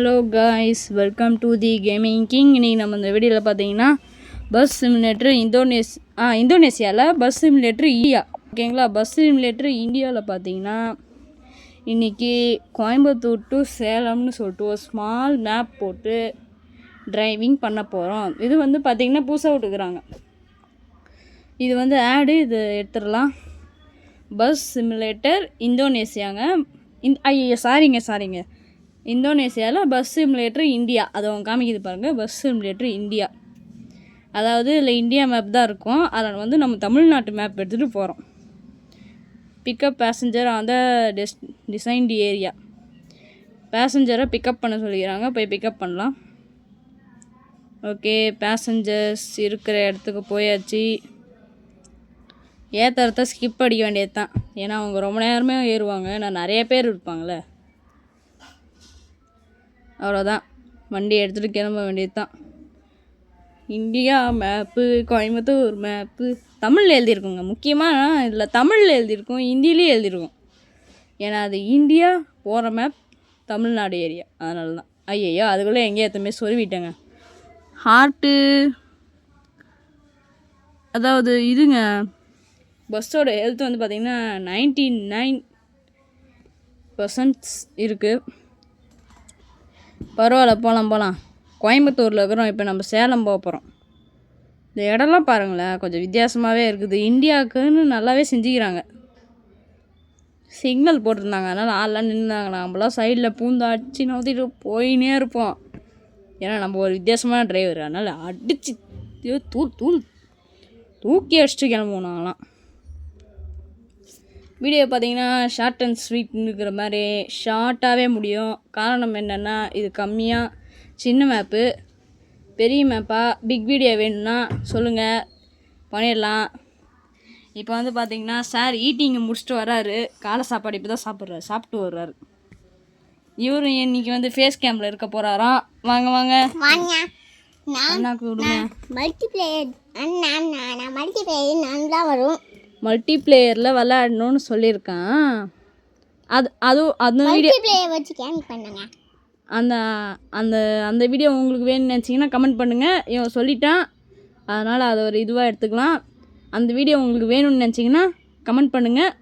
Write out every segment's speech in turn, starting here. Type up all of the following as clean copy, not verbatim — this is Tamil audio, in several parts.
Hello guys, welcome to the gaming king. இன்றைக்கி நம்ம இந்த வீடியோவில் பார்த்தீங்கன்னா பஸ் சிமுலேட்டர் இந்தோனேசியாவில் பஸ் சிமுலேட்டர் இந்தியா, ஓகேங்களா. பஸ் சிமுலேட்டர் இந்தியாவில் பார்த்தீங்கன்னா இன்றைக்கி கோயம்புத்தூர் டு சேலம்னு சொல்லிட்டு ஒரு ஸ்மால் மேப் போட்டு டிரைவிங் பண்ண போகிறோம். இது வந்து பார்த்திங்கன்னா புதுசாக விட்டுக்கிறாங்க. இது வந்து ஆடு, இது எடுத்துடலாம். பஸ் சிமுலேட்டர் இந்தோனேசியாங்க. சாரிங்க இந்தோனேசியாவில் பஸ் சிமுலேட்டர் இந்தியா, அதை அவங்க காமிக்குது பாருங்கள். பஸ் சிமுலேட்டர் இந்தியா, அதாவது இதில் இந்தியா மேப் தான் இருக்கும். அதில் வந்து நம்ம தமிழ்நாட்டு மேப் எடுத்துகிட்டு போகிறோம். பிக்கப் பேசஞ்சர் அந்த டிசைன்டு ஏரியா, பேசஞ்சரை பிக்கப் பண்ண சொல்லிக்கிறாங்க. போய் பிக்கப் பண்ணலாம். ஓகே, பேசஞ்சர்ஸ் இருக்கிற இடத்துக்கு போயாச்சு. ஏற்றுறத ஸ்கிப் அடிக்க வேண்டியது தான், ஏன்னா அவங்க ரொம்ப நேரமே ஏறுவாங்க. நான் நிறைய பேர் இருப்பாங்களே, அவ்வளோதான். வண்டி எடுத்துகிட்டு கிளம்ப வேண்டியது தான். இந்தியா மேப்பு, கோயம்புத்தூர் மேப்பு தமிழில் எழுதியிருக்குங்க. முக்கியமாக இதில் தமிழில் எழுதியிருக்கும், ஹிந்திலேயும் எழுதியிருக்கும். ஏன்னா அது இந்தியா போகிற மேப், தமிழ்நாடு ஏரியா, அதனால தான். ஐயோ, அதுக்குள்ளே எங்கேயோ எத்தமே சொல்லிவிட்டேங்க. ஹார்ட்டு, அதாவது இதுங்க, பஸ்ஸோட ஹெல்த் வந்து பார்த்திங்கன்னா 99% இருக்குது. பரவாயில்ல, போகலாம். கோயம்புத்தூரில் இருக்கிறோம், இப்போ நம்ம சேலம் போக போகிறோம். இந்த இடம்லாம் பாருங்களேன், கொஞ்சம் வித்தியாசமாகவே இருக்குது. இந்தியாவுக்குன்னு நல்லாவே செஞ்சுக்கிறாங்க. சிக்னல் போட்டிருந்தாங்க, அதனால் ஆள்லாம் நின்றுந்தாங்க. நம்மளாம் சைடில் பூந்தாச்சு நோத்திட்டு போயினே இருப்போம். ஏன்னா நம்ம ஒரு வித்தியாசமான டிரைவர், அதனால் அடித்து தூக்கி அடிச்சுட்டு கிளம்புவோம் நாங்களாம். வீடியோ பார்த்தீங்கன்னா ஷார்ட் அண்ட் ஸ்வீட்னு இருக்கிற மாதிரி ஷார்ட்டாகவே முடியும். காரணம் என்னென்னா, இது கம்மியாக சின்ன மேப்பு. பெரிய மேப்பாக பிக் வீடியோ வேணும்னா சொல்லுங்கள், பண்ணிடலாம். இப்போ வந்து பார்த்திங்கன்னா சார் ஈட்டிங்கை முடிச்சுட்டு வர்றாரு. காலை சாப்பாடு இப்போ தான் சாப்பிட்டு வர்றாரு. இவரும் இன்றைக்கி வந்து ஃபேஸ் கேமில் இருக்க போகிறாராம். வாங்க அண்ணாக்கு விடுங்க. மல்டிப்ளேயர் தான் வரும். மல்டிப்ளேயரில் விளையாடணும்னு சொல்லியிருக்கான். அந்த வீடியோ வச்சு கேமிங் பண்ணுங்க. அந்த வீடியோ உங்களுக்கு வேணும்னு நினச்சிங்கன்னா கமெண்ட் பண்ணுங்கள். இவன் சொல்லிட்டான், அதனால் அதை ஒரு இதுவாக எடுத்துக்கலாம். அந்த வீடியோ உங்களுக்கு வேணும்னு நினச்சிங்கன்னா கமெண்ட் பண்ணுங்கள்,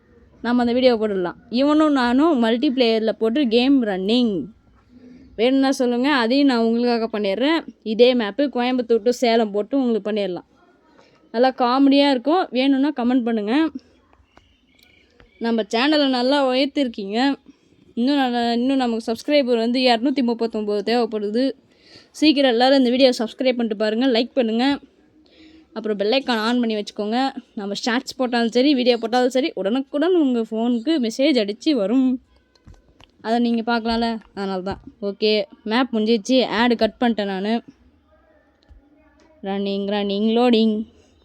நம்ம அந்த வீடியோவை போட்டுடலாம். இவனும் நானும் மல்டிப்ளேயரில் போட்டு கேம் ரன்னிங் வேணும்னா சொல்லுங்கள், அதையும் நான் உங்களுக்காக பண்ணிடுறேன். இதே மேப்பு கோயம்புத்தூர் டு சேலம் போட்டு உங்களுக்கு பண்ணிடலாம். நல்லா காமெடியாக இருக்கும். வேணும்னா கமெண்ட் பண்ணுங்கள். நம்ம சேனலை நல்லா உயர்த்திருக்கீங்க. இன்னும் நமக்கு சப்ஸ்கிரைபர் வந்து 239 தேவைப்படுது. சீக்கிரம் எல்லோரும் இந்த வீடியோ சப்ஸ்கிரைப் பண்ணிட்டு பாருங்கள், லைக் பண்ணுங்கள். அப்புறம் பெல்லைக்கான் ஆன் பண்ணி வச்சுக்கோங்க. நம்ம ஷார்ட்ஸ் போட்டாலும் சரி, வீடியோ போட்டாலும் சரி, உடனுக்குடன் உங்கள் ஃபோனுக்கு மெசேஜ் அடித்து வரும். அதை நீங்கள் பார்க்கலாம்ல, அதனால தான். ஓகே, மேப் முடிஞ்சிச்சு. ஆடு கட் பண்ணிட்டேன் நான். ரன்னிங்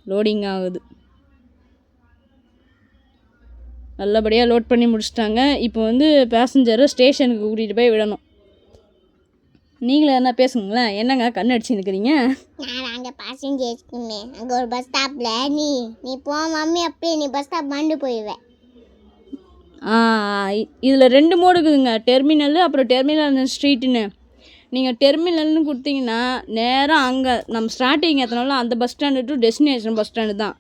லோடிங் ஆகுது. நல்லபடியாக லோட் பண்ணி முடிச்சிட்டாங்க. இப்போ வந்து பேசஞ்சரை ஸ்டேஷனுக்கு கூட்டிகிட்டு போய் விடணும். நீங்களே என்ன பேசுங்களேன். என்னங்க கண் அடிச்சு நிற்கிறீங்க? நான் அங்கே பேசஞ்சர்ஸ்க்குமே அங்கே ஒரு பஸ் ஸ்டாப்பில் நீ போ மம்மி, அப்படியே நீ பஸ் ஸ்டாப் மாண்டு போயிடுவேன். இதில் 2 மோடு இருக்குதுங்க, டெர்மினல் அப்புறம் டெர்மினல் ஸ்ட்ரீட்டுன்னு. நீங்கள் டெர்மினல்னு கொடுத்தீங்கன்னா நேராக அங்கே நம்ம ஸ்டார்டிங் எத்தனாலும் அந்த bus stand to destination bus stand தான்.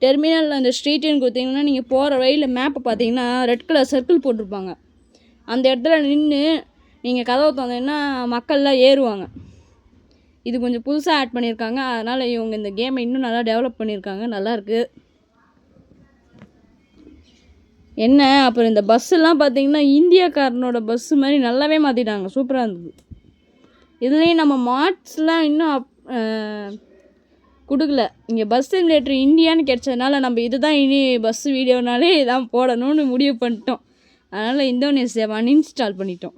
டெர்மினல் அந்த ஸ்ட்ரீட்டுன்னு கொடுத்தீங்கன்னா நீங்கள் போகிற வழியில் மேப்பை பார்த்தீங்கன்னா ரெட் கலர் சர்க்கிள் போட்டிருப்பாங்க. அந்த இடத்துல நின்று நீங்கள் கதவை தந்தீங்கன்னா மக்கள்லாம் ஏறுவாங்க. இது கொஞ்சம் புதுசாக ஆட் பண்ணியிருக்காங்க, அதனால் இவங்க இந்த கேமை இன்னும் நல்லா டெவலப் பண்ணியிருக்காங்க. நல்லாயிருக்கு. என்ன அப்புறம் இந்த பஸ்ஸெல்லாம் பார்த்தீங்கன்னா இந்தியாக்காரனோட பஸ்ஸு மாதிரி நல்லாவே மாற்றிட்டாங்க, சூப்பராக இருந்தது. இதுலேயும் நம்ம மார்ட்ஸ்லாம் இன்னும் கொடுக்கல. இங்கே பஸ் சிமுலேட்டர் இந்தியான்னு கிடைச்சதுனால நம்ம இது தான் இனி பஸ் வீடியோனாலே இதான் போடணும்னு முடிவு பண்ணிட்டோம். அதனால் இந்தோனேசியாவை அன்இன்ஸ்டால் பண்ணிட்டோம்.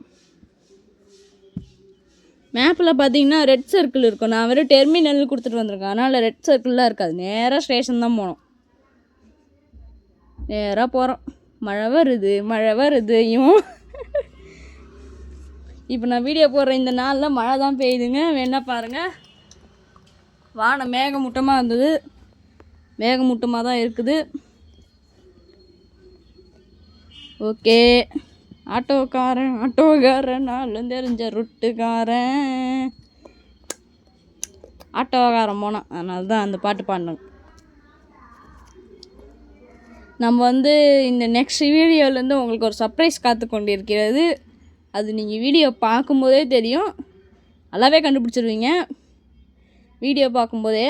மேப்பில் பார்த்தீங்கன்னா ரெட் சர்க்கிள் இருக்கும். நான் வெறும் டெர்மினல் கொடுத்துட்டு வந்திருக்கேன், அதனால் ரெட் சர்க்கிள்லாம் இருக்காது. நேராக ஸ்டேஷன் தான் போகணும். நேராக போகிறோம். மழை வருது இவன். இப்போ நான் வீடியோ போடுற இந்த நாளில் மழை தான் பெய்யுதுங்க, வேணா பாருங்கள். வானம் மேகமூட்டமாக இருந்தது, மேகமூட்டமாக தான் இருக்குது. ஓகே, ஆட்டோக்காரன் நாளும் தெரிஞ்ச ருட்டுக்காரன். ஆட்டோக்காரன் போனான், அதனால தான் அந்த பாட்டு பாடணும். நம்ம வந்து இந்த நெக்ஸ்ட் வீடியோலேருந்து உங்களுக்கு ஒரு சர்ப்ரைஸ் காத்து கொண்டு இருக்கிறது. அது நீங்கள் வீடியோ பார்க்கும்போதே தெரியும், நல்லாவே கண்டுபிடிச்சிருவீங்க வீடியோ பார்க்கும்போதே.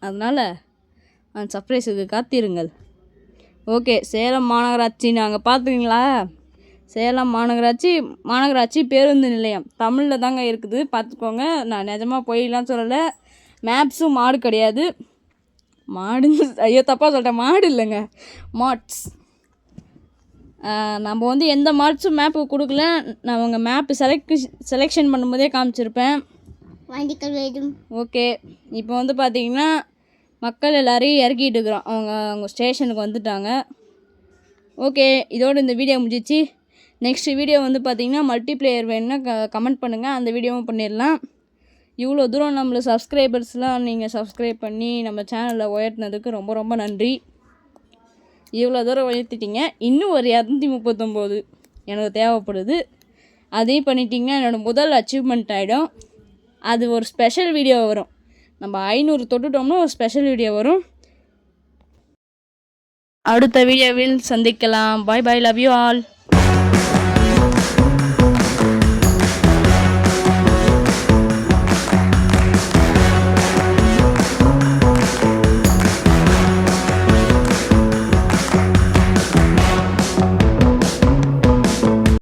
அதனால் அந்த சர்ப்ரைஸுக்கு காத்திருங்கள். ஓகே, சேலம் மாநகராட்சி நாங்கள் பார்த்துக்கிங்களா? சேலம் மாநகராட்சி பேருந்து நிலையம் தமிழில் தாங்க இருக்குது, பார்த்துக்கோங்க. நான் நிஜமாக போயிடலாம் சொல்லலை. மேப்ஸும் மாடு கிடையாது, ஐயோ தப்பாக சொல்லிட்டேன், மாடு இல்லைங்க, மாட்ஸ். நம்ம வந்து எந்த மாட்ஸும் மேப்பு கொடுக்கல. நான் உங்கள் மேப்பு செலெக்ஷன் பண்ணும்போதே காமிச்சிருப்பேன். ஓகே, இப்போ வந்து பார்த்திங்கன்னா மக்கள் எல்லோரையும் இறக்கிட்டு இருக்கிறோம். அவங்க ஸ்டேஷனுக்கு வந்துட்டாங்க. ஓகே, இதோடு இந்த வீடியோ முடிஞ்சிச்சு. நெக்ஸ்ட் வீடியோ வந்து பார்த்திங்கன்னா மல்டிப்ளேயர் வேணுன்னா கமெண்ட் பண்ணுங்கள், அந்த வீடியோவும் பண்ணிடலாம். இவ்வளோ தூரம் நம்மளை சப்ஸ்கிரைபர்ஸ்லாம் நீங்கள் சப்ஸ்கிரைப் பண்ணி நம்ம சேனலில் உயர்த்தினதுக்கு ரொம்ப ரொம்ப நன்றி. இவ்வளோ தூரம் உயர்த்திட்டீங்க. இன்னும் ஒரு 239 எனக்கு தேவைப்படுது. அதையும் பண்ணிட்டிங்கன்னா என்னோடய முதல் அச்சீவ்மெண்ட் ஆகிடும். அது ஒரு ஸ்பெஷல் வீடியோ வரும். நம்ம 500 தொட்டுட்டோம்னா ஒரு ஸ்பெஷல் வீடியோ வரும். அடுத்த வீடியோவில் சந்திக்கலாம். பாய் பாய், லவ் யூ ஆல்.